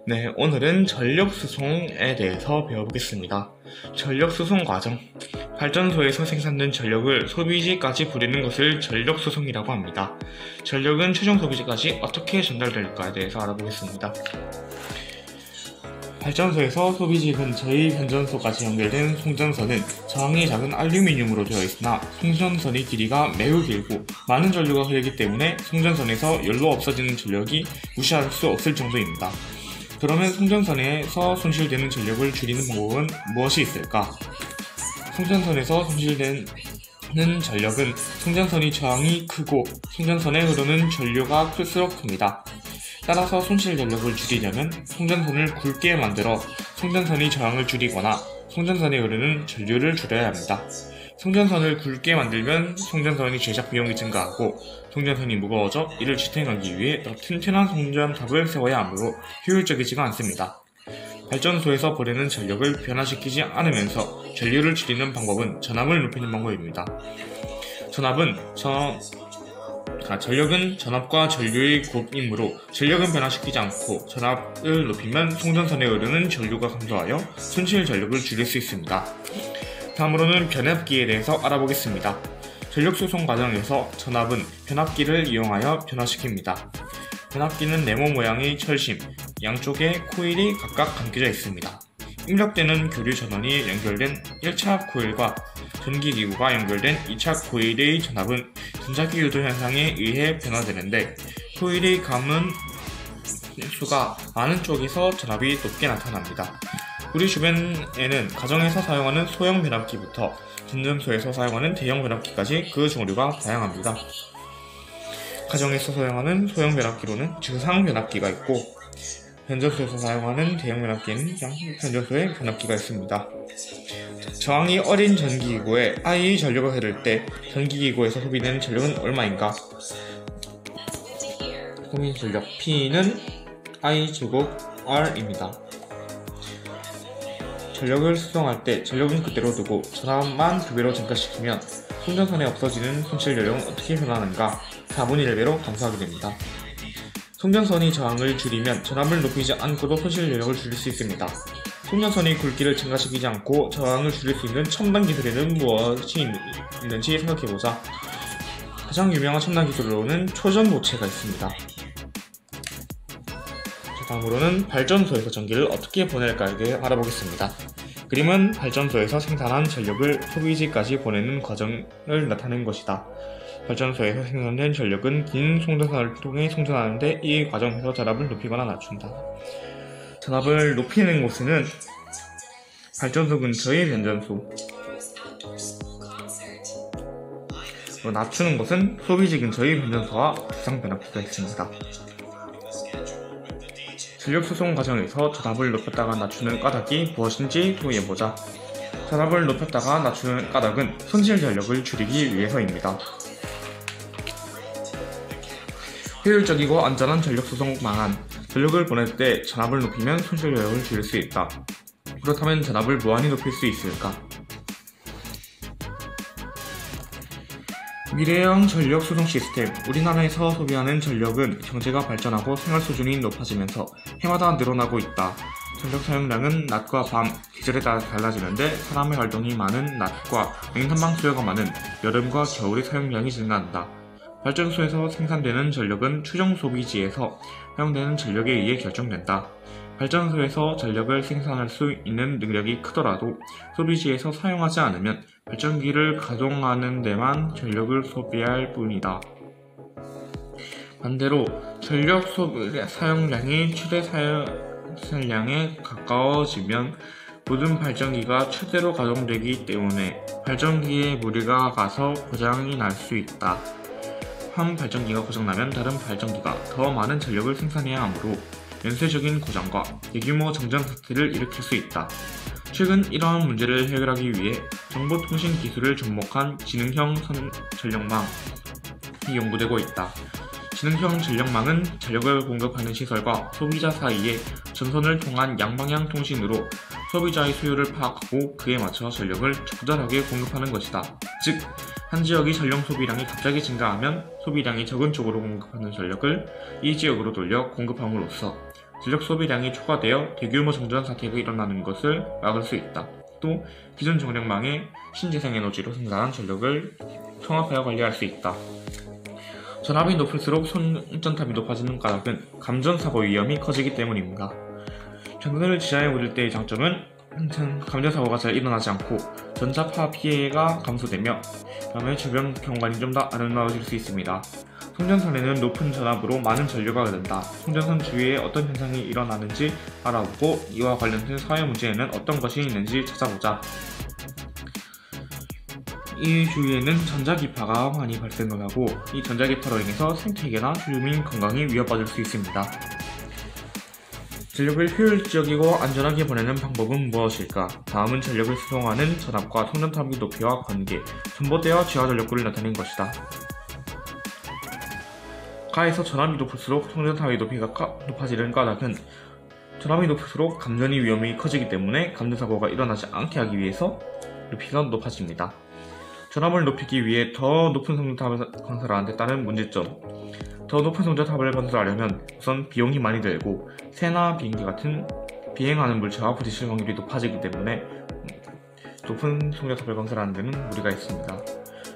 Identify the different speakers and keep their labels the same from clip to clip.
Speaker 1: 네, 오늘은 전력수송에 대해서 배워보겠습니다. 전력수송 과정. 발전소에서 생산된 전력을 소비지까지 부리는 것을 전력수송이라고 합니다. 전력은 최종 소비지까지 어떻게 전달될까에 대해서 알아보겠습니다. 발전소에서 소비지 근처의 변전소까지 연결된 송전선은 저항이 작은 알루미늄으로 되어 있으나 송전선의 길이가 매우 길고 많은 전류가 흐르기 때문에 송전선에서 열로 없어지는 전력이 무시할 수 없을 정도입니다. 그러면 송전선에서 손실되는 전력을 줄이는 방법은 무엇이 있을까? 송전선에서 손실되는 전력은 송전선의 저항이 크고 송전선에 흐르는 전류가 클수록 큽니다. 따라서 손실 전력을 줄이려면 송전선을 굵게 만들어 송전선의 저항을 줄이거나 송전선에 흐르는 전류를 줄여야 합니다. 송전선을 굵게 만들면 송전선의 제작 비용이 증가하고 송전선이 무거워져 이를 지탱하기 위해 더 튼튼한 송전탑을 세워야 하므로 효율적이지가 않습니다. 발전소에서 보내는 전력을 변화시키지 않으면서 전류를 줄이는 방법은 전압을 높이는 방법입니다. 전력은 전압과 전류의 곱이므로 전력은 변화시키지 않고 전압을 높이면 송전선에 흐르는 전류가 감소하여 손실 전력을 줄일 수 있습니다. 다음으로는 변압기에 대해서 알아보겠습니다. 전력수송 과정에서 전압은 변압기를 이용하여 변화시킵니다. 변압기는 네모 모양의 철심, 양쪽에 코일이 각각 감겨져 있습니다. 입력되는 교류 전원이 연결된 1차 코일과 전기기구가 연결된 2차 코일의 전압은 전자기 유도 현상에 의해 변화되는데 코일의 감은 수가 많은 쪽에서 전압이 높게 나타납니다. 우리 주변에는 가정에서 사용하는 소형 변압기부터 변전소에서 사용하는 대형 변압기까지 그 종류가 다양합니다. 가정에서 사용하는 소형 변압기로는 주상 변압기가 있고 변전소에서 사용하는 대형 변압기에는 변전소에 변압기가 있습니다. 저항이 어린 전기기구에 I의 전류가 흐를 때 전기기구에서 소비되는 전력은 얼마인가? 소비 전력 P는 I 제곱 R입니다. 전력을 수송할 때 전력은 그대로 두고 전압만 2배로 증가시키면 송전선에 없어지는 손실 전력은 어떻게 변하는가? 4분의 1배로 감소하게 됩니다. 송전선의 저항을 줄이면 전압을 높이지 않고도 손실 전력을 줄일 수 있습니다. 송전선의 굵기를 증가시키지 않고 저항을 줄일 수 있는 첨단 기술에는 무엇이 있는지 생각해보자. 가장 유명한 첨단 기술로는 초전도체가 있습니다. 다음으로는 발전소에서 전기를 어떻게 보낼까에 대해 알아보겠습니다. 그림은 발전소에서 생산한 전력을 소비지까지 보내는 과정을 나타낸 것이다. 발전소에서 생산된 전력은 긴 송전선을 통해 송전하는데 이 과정에서 전압을 높이거나 낮춘다. 전압을 높이는 곳은 발전소 근처의 변전소, 낮추는 곳은 소비지 근처의 변전소와 주상 변압기가 있습니다. 전력 수송 과정에서 전압을 높였다가 낮추는 까닭이 무엇인지 소개해보자. 전압을 높였다가 낮추는 까닭은 손실 전력을 줄이기 위해서입니다. 효율적이고 안전한 전력 수송 방안. 전력을 보낼 때 전압을 높이면 손실 전력을 줄일 수 있다. 그렇다면 전압을 무한히 높일 수 있을까? 미래형 전력 수송 시스템. 우리나라에서 소비하는 전력은 경제가 발전하고 생활 수준이 높아지면서 해마다 늘어나고 있다. 전력 사용량은 낮과 밤, 계절에 따라 달라지는데 사람의 활동이 많은 낮과 냉난방 수요가 많은 여름과 겨울의 사용량이 증가한다. 발전소에서 생산되는 전력은 최종 소비지에서 사용되는 전력에 의해 결정된다. 발전소에서 전력을 생산할 수 있는 능력이 크더라도 소비지에서 사용하지 않으면 발전기를 가동하는 데만 전력을 소비할 뿐이다. 반대로 전력 사용량이 최대 사용량에 가까워지면 모든 발전기가 최대로 가동되기 때문에 발전기에 무리가 가서 고장이 날 수 있다. 한 발전기가 고장나면 다른 발전기가 더 많은 전력을 생산해야 하므로 연쇄적인 고장과 대규모 정전 사태를 일으킬 수 있다. 최근 이러한 문제를 해결하기 위해 정보통신 기술을 접목한 지능형 전력망이 연구되고 있다. 지능형 전력망은 전력을 공급하는 시설과 소비자 사이에 전선을 통한 양방향 통신으로 소비자의 수요를 파악하고 그에 맞춰 전력을 적절하게 공급하는 것이다. 즉, 한 지역의 전력 소비량이 갑자기 증가하면 소비량이 적은 쪽으로 공급하는 전력을 이 지역으로 돌려 공급함으로써 전력 소비량이 초과되어 대규모 정전 사태가 일어나는 것을 막을 수 있다. 또 기존 정력망에 신재생 에너지로 생산한 전력을 통합하여 관리할 수 있다. 전압이 높을수록 손전탑이 높아지는 까닭은 감전사고 위험이 커지기 때문입니다. 전선을 지하에 올릴 때의 장점은 감전사고가 잘 일어나지 않고 전자파 피해가 감소되며 다음에 주변 경관이 좀 더 아름다워질 수 있습니다. 송전선에는 높은 전압으로 많은 전류가 흐른다. 송전선 주위에 어떤 현상이 일어나는지 알아보고 이와 관련된 사회 문제에는 어떤 것이 있는지 찾아보자. 이 주위에는 전자기파가 많이 발생을 하고 이 전자기파로 인해서 생태계나 주민 건강이 위협받을 수 있습니다. 전력을 효율적이고 안전하게 보내는 방법은 무엇일까? 다음은 전력을 수송하는 전압과 송전탑의 높이와 관계, 전보대와 지하 전력구를 나타낸 것이다. 가에서 전압이 높을수록 송전탑의 높이가 높아지는 까닭은 전압이 높을수록 감전이 위험이 커지기 때문에 감전사고가 일어나지 않게 하기 위해서 높이가 높아집니다. 전압을 높이기 위해 더 높은 송전탑을 건설하는 데 따른 문제점. 더 높은 송전탑을 건설하려면 우선 비용이 많이 들고 새나 비행기 같은 비행하는 물체와 부딪힐 확률이 높아지기 때문에 높은 송전탑을 건설하는 데는 무리가 있습니다.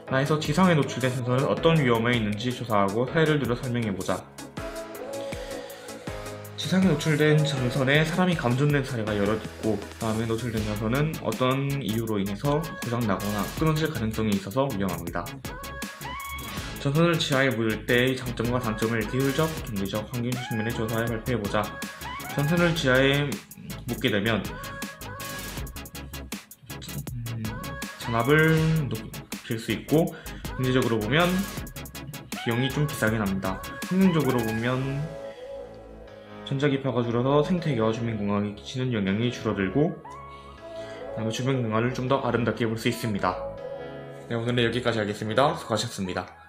Speaker 1: 나에서 지상에 노출된 선선은 어떤 위험에 있는지 조사하고 사례를 들어 설명해보자. 지상에 노출된 전선에 사람이 감전된 사례가 여러 있고 다음에 노출된 전선은 어떤 이유로 인해서 고장나거나 끊어질 가능성이 있어서 위험합니다. 전선을 지하에 묻을 때의 장점과 단점을 기술적, 경제적, 환경 측면에 조사해 발표해보자. 전선을 지하에 묻게 되면 전압을 높일 수 있고 경제적으로 보면 비용이 좀 비싸게 납니다. 환경적으로 보면 전자기파가 줄어서 생태계와 주민 건강에 끼치는 영향이 줄어들고 주변 경관을 좀 더 아름답게 볼 수 있습니다. 네, 오늘은 여기까지 하겠습니다. 수고하셨습니다.